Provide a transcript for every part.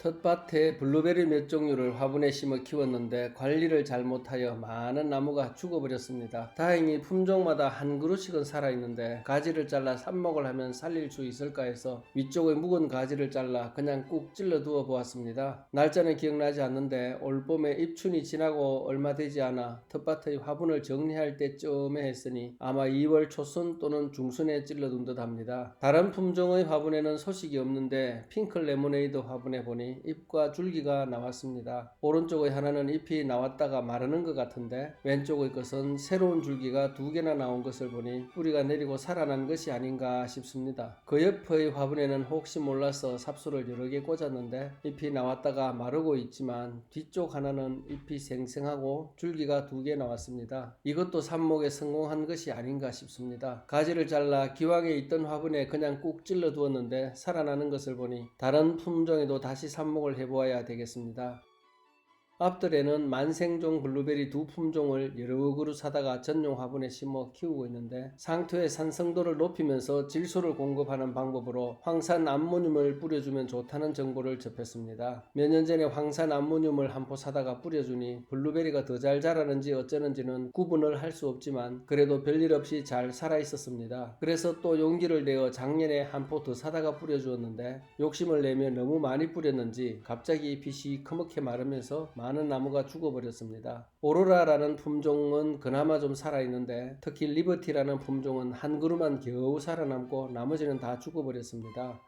텃밭에 블루베리 몇 종류를 화분에 심어 키웠는데 관리를 잘못하여 많은 나무가 죽어버렸습니다. 다행히 품종마다 한 그루씩은 살아있는데 가지를 잘라 삽목을 하면 살릴 수 있을까 해서 위쪽의 묵은 가지를 잘라 그냥 꾹 찔러 두어 보았습니다. 날짜는 기억나지 않는데 올봄에 입춘이 지나고 얼마 되지 않아 텃밭의 화분을 정리할 때쯤에 했으니 아마 2월 초순 또는 중순에 찔러둔 듯 합니다. 다른 품종의 화분에는 소식이 없는데 핑클 레모네이드 화분에 보니 잎과 줄기가 나왔습니다. 오른쪽의 하나는 잎이 나왔다가 마르는 것 같은데 왼쪽의 것은 새로운 줄기가 2개나 나온 것을 보니 뿌리가 내리고 살아난 것이 아닌가 싶습니다. 그 옆의 화분에는 혹시 몰라서 삽수를 여러 개 꽂았는데 잎이 나왔다가 마르고 있지만 뒤쪽 하나는 잎이 생생하고 줄기가 2개 나왔습니다. 이것도 삽목에 성공한 것이 아닌가 싶습니다. 가지를 잘라 기왕에 있던 화분에 그냥 꾹 찔러 두었는데 살아나는 것을 보니 다른 품종에도 다시 삽목을 해보아야 되겠습니다. 앞들에는 만생종 블루베리 2품종을 여러 그루 사다가 전용 화분에 심어 키우고 있는데 상토의 산성도를 높이면서 질소를 공급하는 방법으로 황산 암모늄을 뿌려주면 좋다는 정보를 접했습니다. 몇 년 전에 황산 암모늄을 한 포 사다가 뿌려주니 블루베리가 더 잘 자라는지 어쩌는지는 구분을 할 수 없지만 그래도 별일 없이 잘 살아 있었습니다. 그래서 또 용기를 내어 작년에 한 포 더 사다가 뿌려주었는데 욕심을 내며 너무 많이 뿌렸는지 갑자기 잎이 시커멓게 마르면서 많은 나무가 죽어버렸습니다. 오로라라는 품종은 그나마 좀 살아있는데 특히 리버티라는 품종은 한 그루만 겨우 살아남고 나머지는 다 죽어버렸습니다.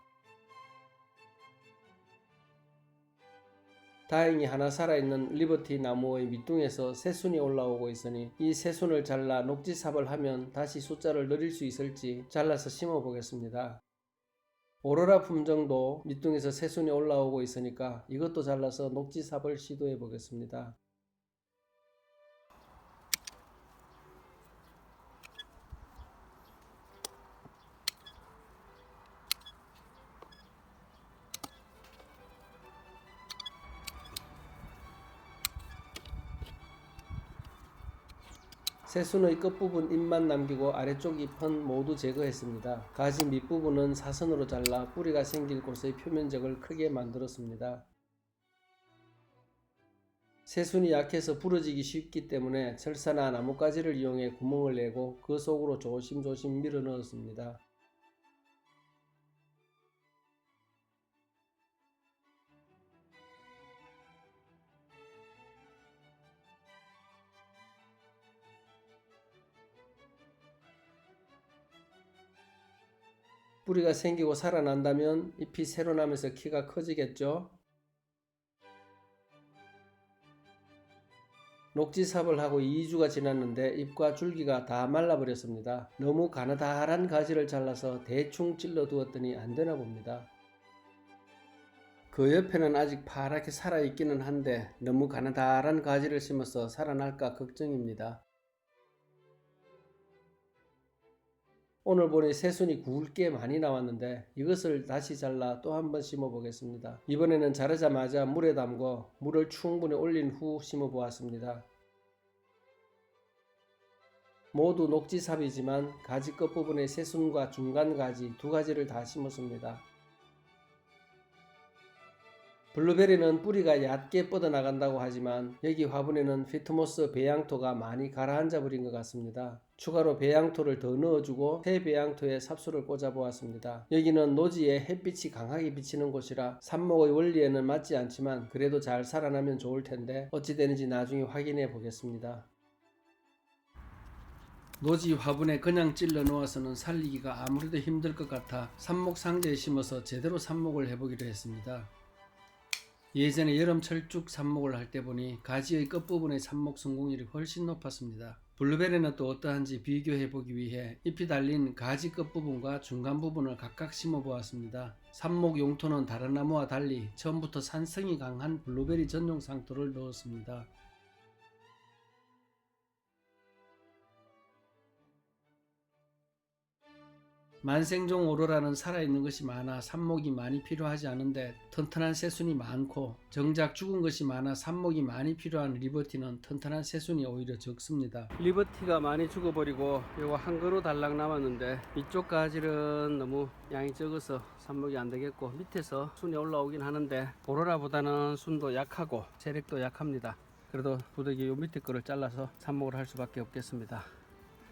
다행히 하나 살아있는 리버티 나무의 밑둥에서 새순이 올라오고 있으니 이 새순을 잘라 녹지삽을 하면 다시 숫자를 늘릴 수 있을지 잘라서 심어 보겠습니다. 오로라 품종도 밑둥에서 새순이 올라오고 있으니까 이것도 잘라서 녹지삽을 시도해 보겠습니다. 새순의 끝부분 잎만 남기고 아래쪽 잎은 모두 제거했습니다. 가지 밑부분은 사선으로 잘라 뿌리가 생길 곳의 표면적을 크게 만들었습니다. 새순이 약해서 부러지기 쉽기 때문에 철사나 나뭇가지를 이용해 구멍을 내고 그 속으로 조심조심 밀어 넣었습니다. 뿌리가 생기고 살아난다면 잎이 새로 나면서 키가 커지겠죠. 녹지삽을 하고 2주가 지났는데 잎과 줄기가 다 말라버렸습니다. 너무 가느다란 가지를 잘라서 대충 찔러 두었더니 안되나 봅니다. 그 옆에는 아직 파랗게 살아있기는 한데 너무 가느다란 가지를 심어서 살아날까 걱정입니다. 오늘 보니 새순이 굵게 많이 나왔는데 이것을 다시 잘라 또 한번 심어 보겠습니다. 이번에는 자르자마자 물에 담궈 물을 충분히 올린 후 심어 보았습니다. 모두 녹지삽이지만 가지 끝부분에 새순과 중간 가지 두 가지를 다 심었습니다. 블루베리는 뿌리가 얕게 뻗어나간다고 하지만 여기 화분에는 피트모스 배양토가 많이 가라앉아 버린 것 같습니다. 추가로 배양토를 더 넣어주고 새 배양토에 삽수를 꽂아 보았습니다. 여기는 노지에 햇빛이 강하게 비치는 곳이라 삽목의 원리에는 맞지 않지만 그래도 잘 살아나면 좋을 텐데 어찌 되는지 나중에 확인해 보겠습니다. 노지 화분에 그냥 찔러 놓아서는 살리기가 아무래도 힘들 것 같아 삽목 상자에 심어서 제대로 삽목을 해보기로 했습니다. 예전에 여름 철쭉 삽목을 할 때 보니 가지의 끝부분의 삽목 성공률이 훨씬 높았습니다. 블루베리는 또 어떠한지 비교해 보기 위해 잎이 달린 가지 끝부분과 중간 부분을 각각 심어 보았습니다. 삽목 용토는 다른 나무와 달리 처음부터 산성이 강한 블루베리 전용 상토를 넣었습니다. 만생종 오로라는 살아있는 것이 많아 삽목이 많이 필요하지 않은데 튼튼한 새순이 많고, 정작 죽은 것이 많아 삽목이 많이 필요한 리버티는 튼튼한 새순이 오히려 적습니다. 리버티가 많이 죽어버리고 이거 한 그루 달랑 남았는데, 이쪽 가지는 너무 양이 적어서 삽목이 안 되겠고, 밑에서 순이 올라오긴 하는데 오로라보다는 순도 약하고 체력도 약합니다. 그래도 부득이 요 밑에 거를 잘라서 삽목을 할 수밖에 없겠습니다.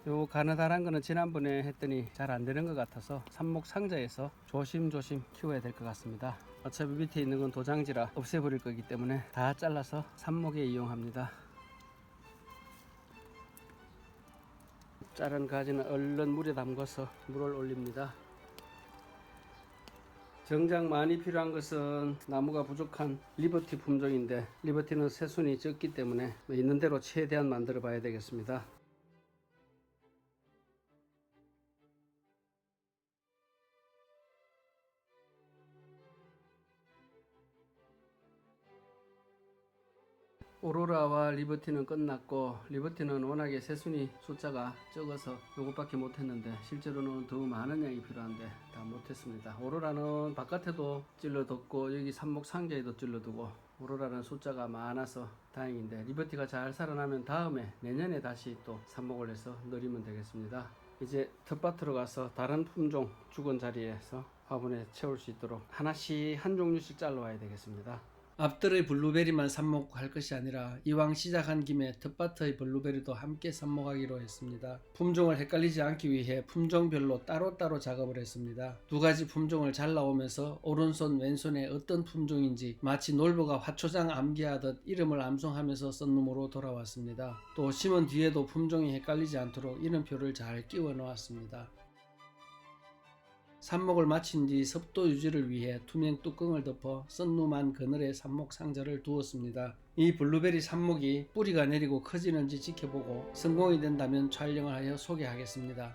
요 가느다란 거는 지난번에 했더니 잘 안 되는 것 같아서 삽목 상자에서 조심조심 키워야 될 것 같습니다. 어차피 밑에 있는 건 도장지라 없애버릴 거기 때문에 다 잘라서 삽목에 이용합니다. 자른 가지는 얼른 물에 담궈서 물을 올립니다. 정작 많이 필요한 것은 나무가 부족한 리버티 품종인데, 리버티는 새순이 적기 때문에 있는 대로 최대한 만들어 봐야 되겠습니다. 오로라와 리버티는 끝났고, 리버티는 워낙에 새순이 숫자가 적어서 요것밖에 못했는데 실제로는 더 많은 양이 필요한데 다 못했습니다. 오로라는 바깥에도 찔러뒀고 여기 삽목 상자에도 찔러두고, 오로라는 숫자가 많아서 다행인데, 리버티가 잘 살아나면 다음에 내년에 다시 또 삽목을 해서 늘리면 되겠습니다. 이제 텃밭으로 가서 다른 품종 죽은 자리에서 화분에 채울 수 있도록 하나씩 한 종류씩 잘라와야 되겠습니다. 앞들의 블루베리만 삽목할 것이 아니라 이왕 시작한 김에 텃밭의 블루베리도 함께 삽목하기로 했습니다. 품종을 헷갈리지 않기 위해 품종별로 따로따로 작업을 했습니다. 두 가지 품종을 잘라오면서 오른손 왼손에 어떤 품종인지 마치 놀부가 화초장 암기하듯 이름을 암송하면서 썬룸으로 돌아왔습니다. 또 심은 뒤에도 품종이 헷갈리지 않도록 이름표를 잘 끼워 놓았습니다. 삽목을 마친 뒤 습도 유지를 위해 투명 뚜껑을 덮어 썬룸한 그늘에 삽목 상자를 두었습니다. 이 블루베리 삽목이 뿌리가 내리고 커지는지 지켜보고 성공이 된다면 촬영을 하여 소개하겠습니다.